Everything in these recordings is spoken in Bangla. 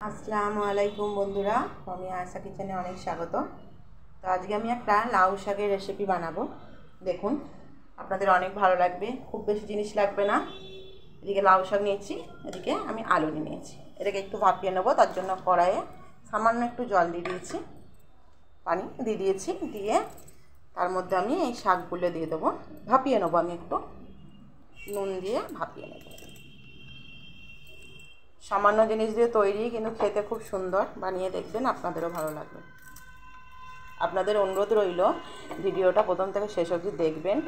আসসালামু আলাইকুম বন্ধুরা, আমি আয়শা কিচেনে অনেক স্বাগত। তো আজকে আমি একটা লাউ শাকের রেসিপি বানাবো। দেখুন, আপনাদের অনেক ভালো লাগবে। খুব বেশি জিনিস লাগবে না। এদিকে লাউ শাক নিয়েছি, এদিকে আমি আলু নিয়েছি। এটাকে একটু ভাপিয়ে নেবো, তার জন্য কড়াইয়ে সামান্য একটু জল দিয়ে দিয়েছি, পানি দিয়ে দিয়েছি। দিয়ে তার মধ্যে আমি এই শাকগুলো দিয়ে দেবো, ভাপিয়ে নেবো। আমি একটু নুন দিয়ে ভাপিয়ে নেবো। সামান্য জিনিস দিয়ে তৈরি, কিন্তু খেতে খুব সুন্দর। বানিয়ে দেখবেন, আপনাদেরও ভালো লাগবে। আপনাদের অনুরোধ রইল, ভিডিওটা প্রথম থেকে শেষ অবধি দেখবেন।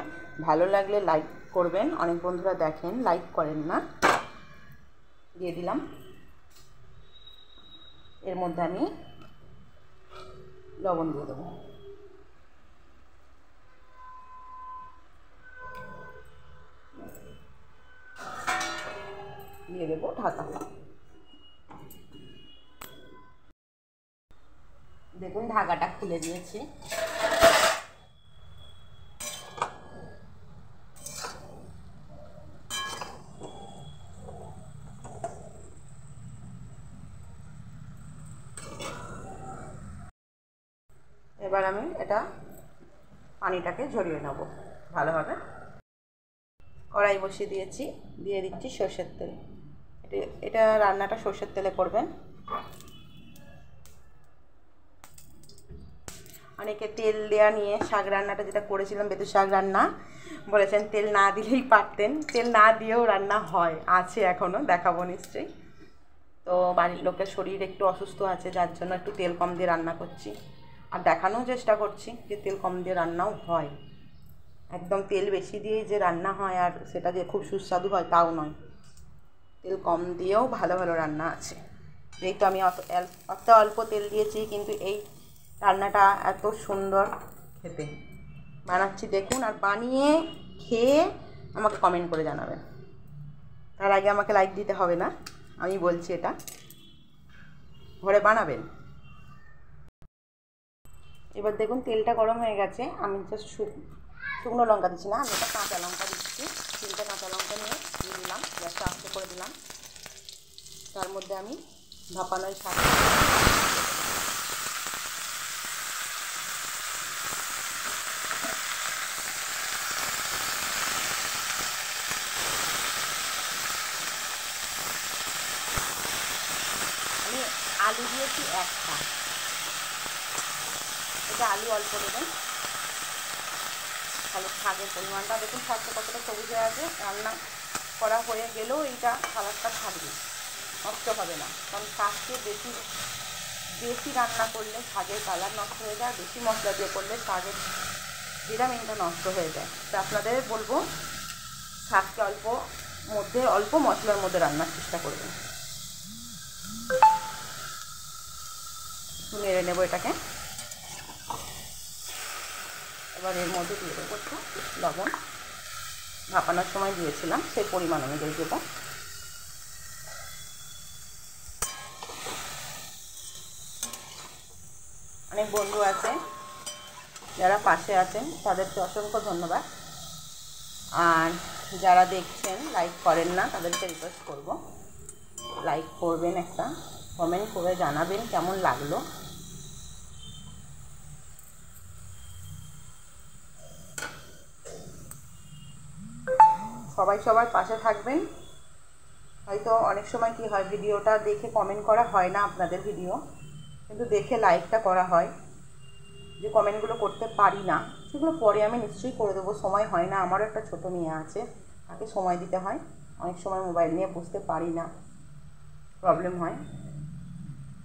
ভালো লাগলে লাইক করবেন। অনেক বন্ধুরা দেখেন, লাইক করেন না। দিয়ে দিলাম। এর মধ্যে আমি লবণ দিয়ে দেবো। দিয়ে দেবো ঢাকা। দেখুন, ঢাকাটা খুলে দিয়েছি। এবার আমি পানিটাকে ঝরিয়ে নেব ভালোভাবে। কড়াই বসিয়ে দিয়েছি, দিয়ে দিচ্ছি সর্ষের তেল। এটা রান্নাটা সর্ষের তেলে করবেন। অনেকে তেল দেওয়া নিয়ে শাক রান্নাটা যেটা করেছিলাম, বেতু শাক রান্না, বলেছেন তেল না দিলেই পারতেন। তেল না দিয়েও রান্না হয়, আছে এখনও, দেখাবো নিশ্চয়ই। তো বাড়ির লোকের শরীর একটু অসুস্থ আছে, যার জন্য একটু তেল কম দিয়ে রান্না করছি। আর দেখানোও চেষ্টা করছি যে তেল কম দিয়ে রান্নাও হয়। একদম তেল বেশি দিয়েই যে রান্না হয় আর সেটা যে খুব সুস্বাদু হয় তাও নয়। তেল কম দিয়েও ভালো ভালো রান্না আছে। যেহেতু আমি অত অল্প তেল দিয়েছি, কিন্তু এই রান্নাটা এত সুন্দর খেতে। বানাচ্ছি দেখুন, আর বানিয়ে খেয়ে আমাকে কমেন্ট করে জানাবেন। তার আগে আমাকে লাইক দিতে হবে না, আমি বলছি এটা ঘরে বানাবেন। এবার দেখুন, তেলটা গরম হয়ে গেছে। আমি জাস্ট শুকনো লঙ্কা দিচ্ছি না, আমি এটা কাঁচা লঙ্কা দিচ্ছি। 3টে কাঁচা লঙ্কা নিয়ে দিয়ে দিলাম, গ্যাসটা আস্তে করে দিলাম। তার মধ্যে আমি ভাপানো শাক, আমি আলু দিয়েছি একটা। এটা আলু অল্প দেবেন, তাহলে শাকের পরিমাণটা দেখুন। শাকটা কতটা সবুজ হয়ে আছে। রান্না করা হয়ে গেলেও এইটা কালারটা থাকবে, নষ্ট হবে না। কারণ শাককে বেশি রান্না করলে শাকের কালার নষ্ট হয়ে যায়, বেশি মশলা দিয়ে করলে শাকের ভিটামিনটা নষ্ট হয়ে যায়। তো আপনাদের বলবো, শাককে অল্প মশলার মধ্যে রান্নার চেষ্টা করবেন। নেড়ে নেবো এটাকে। এবার এর মধ্যে দিয়ে দেবো একটু লবণ। ভাপানোর সময় দিয়েছিলাম, সেই পরিমাণ অনুযায়ী দেবো। অনেক বন্ধু আছে যারা পাশে আছেন, তাদেরকে অসংখ্য ধন্যবাদ। আর যারা দেখছেন লাইক করেন না, তাদেরকে রিকোয়েস্ট করব, লাইক করবেন, একটা কমেন্ট করে জানাবেন কেমন লাগলো। সবাই সবার পাশে থাকবেন। হয়তো অনেক সময় কি হয়, ভিডিওটা দেখে কমেন্ট করা হয় না আপনাদের ভিডিও, কিন্তু দেখে লাইকটা করা হয়। যে কমেন্টগুলো করতে পারি না, সেগুলো পরে আমি নিশ্চয়ই করে দেবো। সময় হয় না, আমারও একটা ছোটো মেয়ে আছে, তাকে সময় দিতে হয়। অনেক সময় মোবাইল নিয়ে বসতে পারি না, প্রবলেম হয়।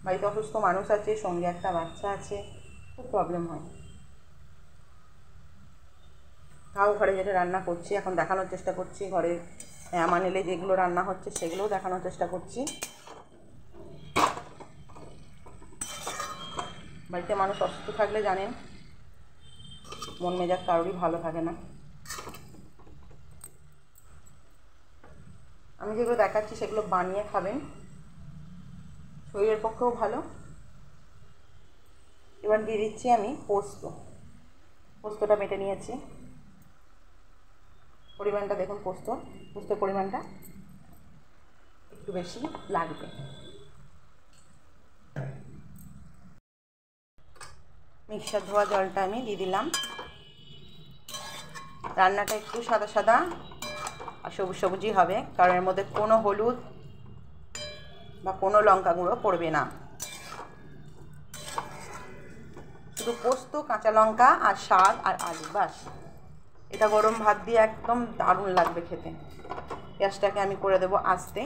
বাড়িতে অসুস্থ মানুষ আছে, সঙ্গে একটা বাচ্চা আছে, খুব প্রবলেম হয়। তাও ঘরে যেটা রান্না করছি এখন দেখানোর চেষ্টা করছি। ঘরে মেহমান এলে যেগুলো রান্না হচ্ছে সেগুলোও দেখানোর চেষ্টা করছি। বাড়িতে মানুষ অসুস্থ থাকলে জানেন, মন মেজাজ কারোরই ভালো থাকে না। আমি যেগুলো দেখাচ্ছি সেগুলো বানিয়ে খাবেন, শরীরের পক্ষেও ভালো। এবার দিয়ে দিচ্ছি আমি পোস্তটা বেটে নিয়েছি। পরিমাণটা দেখুন, পোস্তর পরিমাণটা একটু বেশি লাগবে। মিক্সার ধোয়া জলটা আমি দিয়ে দিলাম। রান্নাটা একটু সাদা সাদা আর সবুজ সবুজই হবে, কারণ এর মধ্যে কোনো হলুদ বা কোনো লঙ্কা গুঁড়ো পড়বে না, শুধু পোস্ত, কাঁচা লঙ্কা আর শাক আর আলু, বাস। এটা গরম ভাত দিয়ে একদম দারুণ লাগবে খেতে। গ্যাসটাকে আমি করে দেবো আস্তে।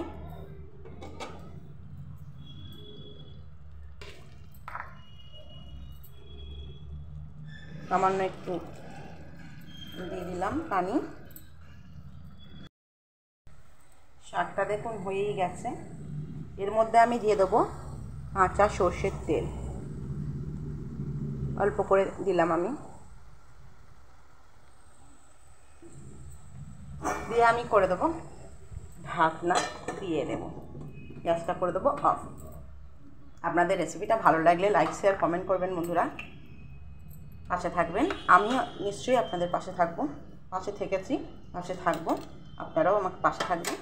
সামান্য একটু দিয়ে দিলাম পানি। শাকটা দেখুন হয়েই গেছে। এর মধ্যে আমি দিয়ে দেবো কাঁচা সর্ষের তেল, অল্প করে দিলাম আমি। দিয়ে আমি করে দেবো ঢাকনা দিয়ে দেবো, গ্যাসটা করে দেবো অফ। আপনাদের রেসিপিটা ভালো লাগলে লাইক, শেয়ার, কমেন্ট করবেন বন্ধুরা, পাশে থাকবেন। আমিও নিশ্চয়ই আপনাদের পাশে থাকবো, পাশে থেকেছি, পাশে থাকবো, আপনারাও আমাকে পাশে থাকবেন।